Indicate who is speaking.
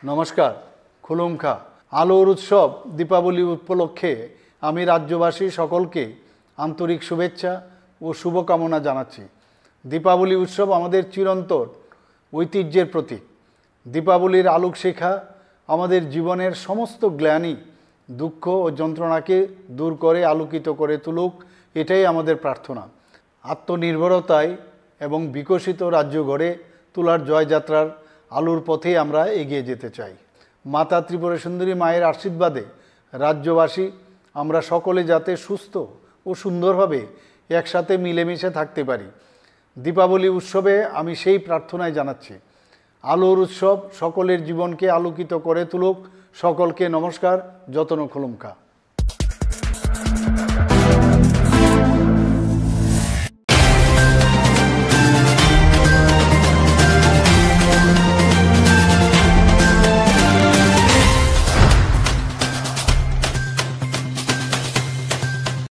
Speaker 1: নমস্কার। খুলুমখা। আলোর উৎসব দীপাবলি উপলক্ষে আমি রাজ্যবাসী সকলকে আন্তরিক শুভেচ্ছা ও শুভকামনা জানাচ্ছি। দীপাবলি উৎসব আমাদের চিরন্তন ঐতিহ্যের প্রতীক। দীপাবলির আলোকশিখা আমাদের জীবনের সমস্ত গ্লানি, দুঃখ ও যন্ত্রণাকে দূর করে আলোকিত করে তুলুক, এটাই আমাদের প্রার্থনা। আত্মনির্ভরতায় এবং বিকশিত রাজ্য গড়ে তোলার জয়যাত্রার আলোর পথেই আমরা এগিয়ে যেতে চাই। মাতা ত্রিপুরা সুন্দরী মায়ের আশীর্বাদে রাজ্যবাসী আমরা সকলে যাতে সুস্থ ও সুন্দরভাবে একসাথে মিলেমিশে থাকতে পারি, দীপাবলি উৎসবে আমি সেই প্রার্থনাই জানাচ্ছি। আলোর উৎসব সকলের জীবনকে আলোকিত করে তুলুক। সকলকে নমস্কার। যতন খুলুমখা।